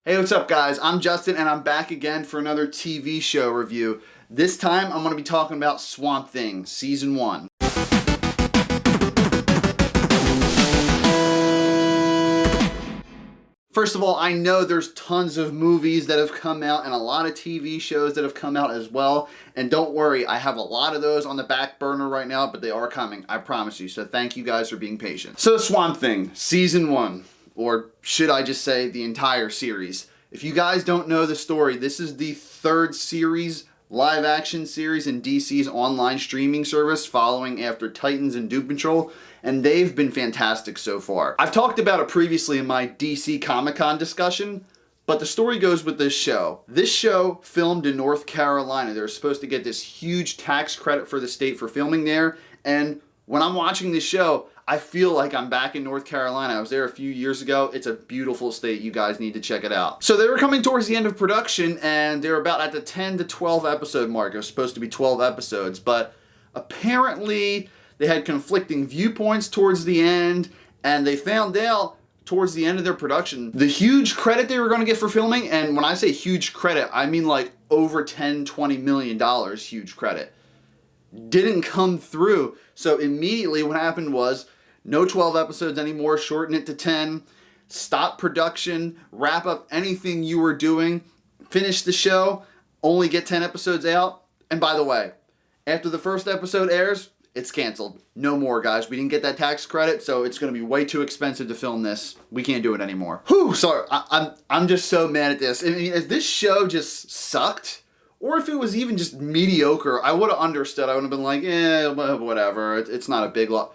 Hey, what's up guys? I'm Justin and I'm back again for another TV show review. This time I'm going to be talking about Swamp Thing, Season 1. First of all, I know there's tons of movies that have come out and a lot of TV shows that have come out as well. And don't worry, I have a lot of those on the back burner right now, but they are coming, I promise you. So thank you guys for being patient. So Swamp Thing, Season 1. Or should I just say the entire series. If you guys don't know the story, this is the third series, live action series in DC's online streaming service following after Titans and Doom Patrol, and they've been fantastic so far. I've talked about it previously in my DC Comic-Con discussion, but the story goes with this show. This show filmed in North Carolina. They're supposed to get this huge tax credit for the state for filming there, and when I'm watching this show, I feel like I'm back in North Carolina. I was there a few years ago. It's a beautiful state. You guys need to check it out. So they were coming towards the end of production and they were about at the 10 to 12 episode mark. It was supposed to be 12 episodes, but apparently they had conflicting viewpoints towards the end, and they found out towards the end of their production the huge credit they were going to get for filming, and when I say huge credit, I mean like over $10-20 million huge credit, didn't come through. So immediately what happened was no 12 episodes anymore, shorten it to 10, stop production, wrap up anything you were doing, finish the show, only get 10 episodes out. And by the way, after the first episode airs, it's canceled. No more, guys. We didn't get that tax credit, so it's going to be way too expensive to film this. We can't do it anymore. Whew, sorry. I'm just so mad at this. I mean, if this show just sucked, or if it was even just mediocre, I would have understood. I would have been like, whatever. It's not a big lot.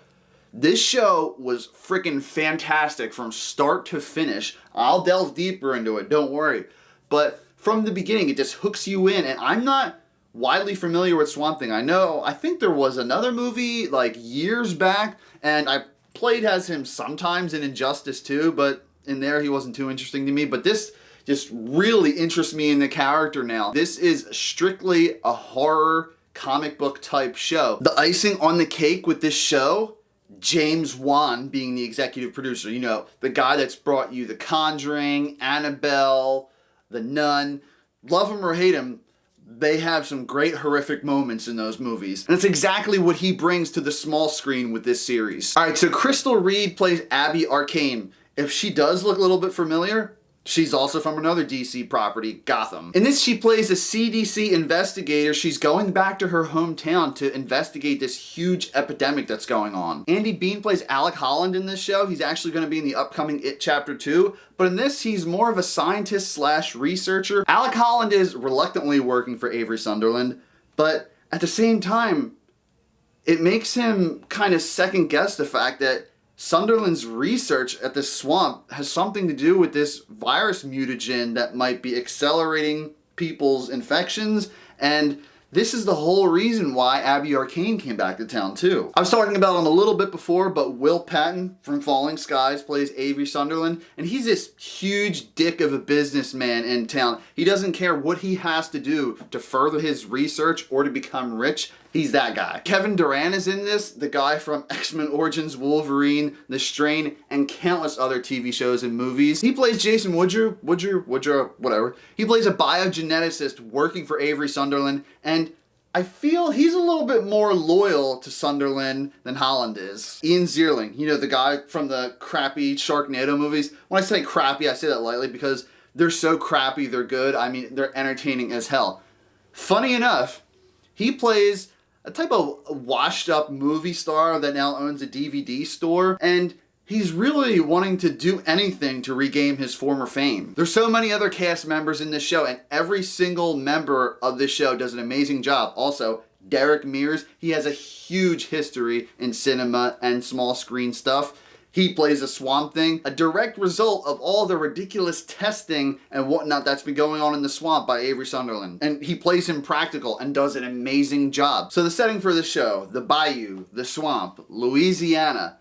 This show was freaking fantastic from start to finish. I'll delve deeper into it, don't worry. But from the beginning, it just hooks you in. And I'm not widely familiar with Swamp Thing. I think there was another movie like years back, and I played as him sometimes in Injustice too, but in there he wasn't too interesting to me. But this just really interests me in the character now. This is strictly a horror comic book type show. The icing on the cake with this show, James Wan being the executive producer, you know, the guy that's brought you The Conjuring, Annabelle, The Nun. Love him or hate him, they have some great horrific moments in those movies. And it's exactly what he brings to the small screen with this series. Alright, so Crystal Reed plays Abby Arcane. If she does look a little bit familiar, she's also from another DC property, Gotham. In this, she plays a CDC investigator. She's going back to her hometown to investigate this huge epidemic that's going on. Andy Bean plays Alec Holland in this show. He's actually going to be in the upcoming It Chapter 2. But in this, he's more of a scientist slash researcher. Alec Holland is reluctantly working for Avery Sunderland, but at the same time, it makes him kind of second guess the fact that Sunderland's research at the swamp has something to do with this virus mutagen that might be accelerating people's infections, and this is the whole reason why Abby Arcane came back to town too. I was talking about him a little bit before, but Will Patton from Falling Skies plays Avery Sunderland, and he's this huge dick of a businessman in town. He doesn't care what he has to do to further his research or to become rich. He's that guy. Kevin Durant is in this, the guy from X-Men Origins Wolverine, The Strain, and countless other TV shows and movies. He plays Jason Woodrow, whatever. He plays a biogeneticist working for Avery Sunderland, and I feel he's a little bit more loyal to Sunderland than Holland is. Ian Ziering, you know, the guy from the crappy Sharknado movies. When I say crappy, I say that lightly because they're so crappy, they're good. I mean, they're entertaining as hell. Funny enough, he plays a type of washed up movie star that now owns a DVD store, and he's really wanting to do anything to regain his former fame. There's so many other cast members in this show, and every single member of this show does an amazing job. Also, Derek Mears, he has a huge history in cinema and small screen stuff. He plays a Swamp Thing, a direct result of all the ridiculous testing and whatnot that's been going on in the swamp by Avery Sunderland. And he plays him practical and does an amazing job. So the setting for the show, the bayou, the swamp, Louisiana,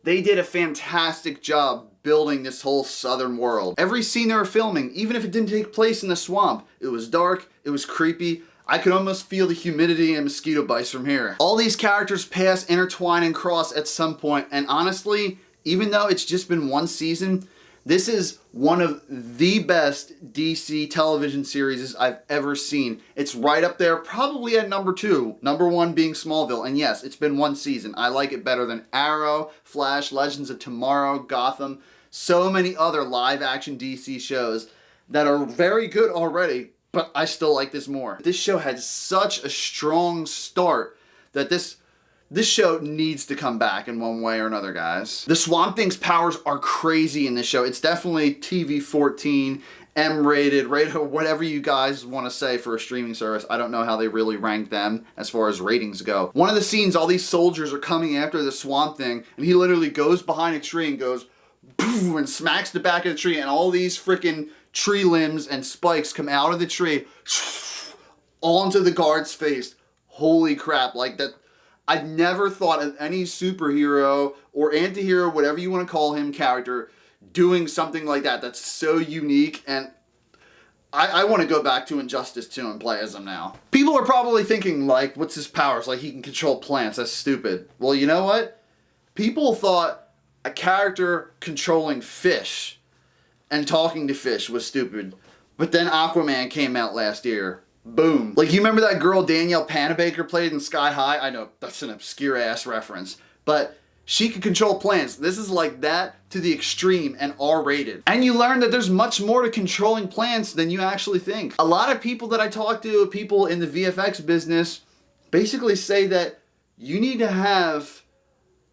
they did a fantastic job building this whole southern world. Every scene they were filming, even if it didn't take place in the swamp, it was dark, it was creepy. I could almost feel the humidity and mosquito bites from here. All these characters pass, intertwine, and cross at some point, and honestly, even though it's just been one season, This is one of the best DC television series I've ever seen. It's right up there, probably at number 2. Number 1 being Smallville. And yes, it's been 1 season. I like it better than Arrow, Flash, Legends of Tomorrow, Gotham, so many other live-action DC shows that are very good already, but I still like this more. This show had such a strong start that this show needs to come back in one way or another, guys. The Swamp Thing's powers are crazy in this show. It's definitely TV-14, M-rated, rated, whatever you guys want to say for a streaming service. I don't know how they really rank them as far as ratings go. One of the scenes, all these soldiers are coming after the Swamp Thing, and he literally goes behind a tree and goes, boom, and smacks the back of the tree, and all these freaking tree limbs and spikes come out of the tree onto the guard's face. Holy crap, like that. I've never thought of any superhero or anti-hero, whatever you want to call him, character, doing something like that. That's so unique, and I want to go back to Injustice 2 and play as him now. People are probably thinking, like, what's his powers? Like, he can control plants. That's stupid. Well, you know what? People thought a character controlling fish and talking to fish was stupid. But then Aquaman came out last year. Boom. Like, you remember that girl Danielle Panabaker played in Sky High? I know, that's an obscure-ass reference. But she could control plants. This is like that to the extreme and R-rated. And you learn that there's much more to controlling plants than you actually think. A lot of people that I talk to, people in the VFX business, basically say that you need to have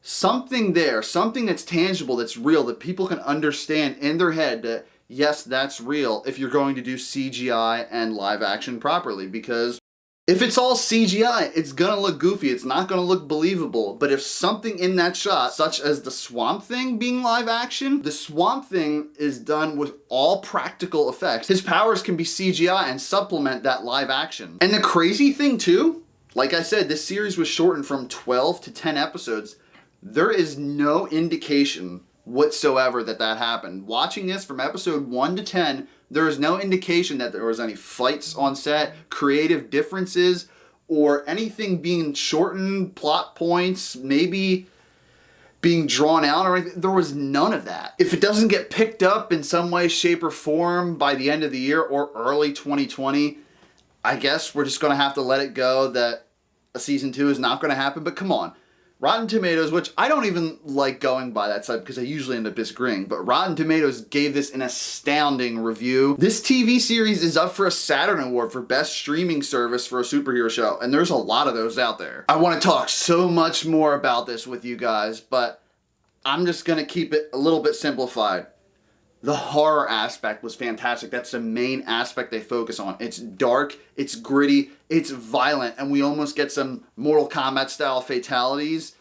something there, something that's tangible, that's real, that people can understand in their head that yes, that's real if you're going to do CGI and live action properly, because if it's all CGI, it's gonna look goofy, it's not gonna look believable. But if something in that shot, such as the Swamp Thing being live action, the Swamp Thing is done with all practical effects. His powers can be CGI and supplement that live action. And the crazy thing too, like I said, this series was shortened from 12 to 10 episodes. There is no indication whatsoever that happened. Watching this from episode 1 to 10, there is no indication that there was any fights on set, creative differences, or anything being shortened, plot points, maybe being drawn out or anything. There was none of that. If it doesn't get picked up in some way, shape, or form by the end of the year or early 2020, I guess we're just going to have to let it go that a season 2 is not going to happen. But come on. Rotten Tomatoes, which I don't even like going by that side because I usually end up disagreeing, but Rotten Tomatoes gave this an astounding review. This TV series is up for a Saturn Award for Best Streaming Service for a Superhero Show, and there's a lot of those out there. I want to talk so much more about this with you guys, but I'm just going to keep it a little bit simplified. The horror aspect was fantastic. That's the main aspect they focus on. It's dark, it's gritty, it's violent, and we almost get some Mortal Kombat style fatalities.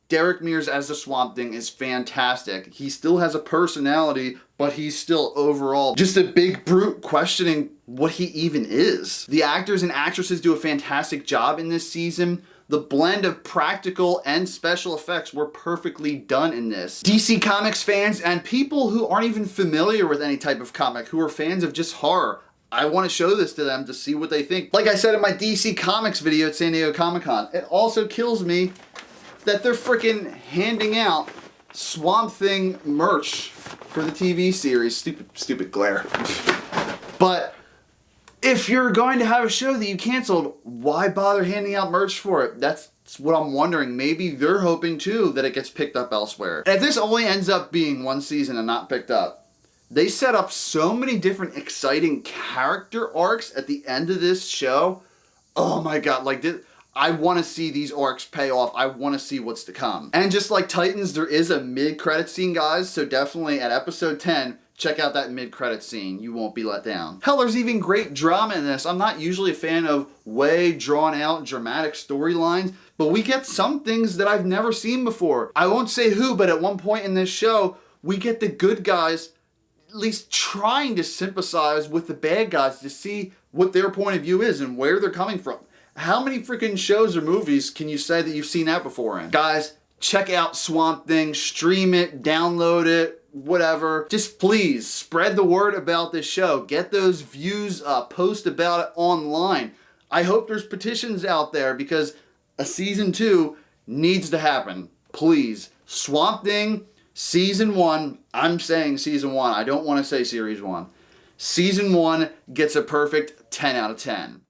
Derek Mears as the Swamp Thing is fantastic. He still has a personality, but he's still overall just a big brute questioning what he even is. The actors and actresses do a fantastic job in this season. The blend of practical and special effects were perfectly done in this. DC Comics fans and people who aren't even familiar with any type of comic, who are fans of just horror, I want to show this to them to see what they think. Like I said in my DC Comics video at San Diego Comic-Con, it also kills me that they're freaking handing out Swamp Thing merch for the TV series. Stupid glare. But if you're going to have a show that you canceled, why bother handing out merch for it? That's what I'm wondering. Maybe they're hoping too that it gets picked up elsewhere. And if this only ends up being 1 season and not picked up, they set up so many different exciting character arcs at the end of this show. Oh my god, like this, I want to see these arcs pay off. I want to see what's to come. And just like Titans, there is a mid-credit scene, guys, so definitely at episode 10, check out that mid-credit scene. You won't be let down. Hell, there's even great drama in this. I'm not usually a fan of way drawn-out dramatic storylines, but we get some things that I've never seen before. I won't say who, but at one point in this show, we get the good guys at least trying to sympathize with the bad guys to see what their point of view is and where they're coming from. How many freaking shows or movies can you say that you've seen that before in? Guys, check out Swamp Thing, stream it, download it, whatever. Just please spread the word about this show. Get those views up. Post about it online. I hope there's petitions out there because a season 2 needs to happen. Please. Swamp Thing, Season 1, I'm saying Season 1, I don't want to say Series 1. Season 1 gets a perfect 10 out of 10.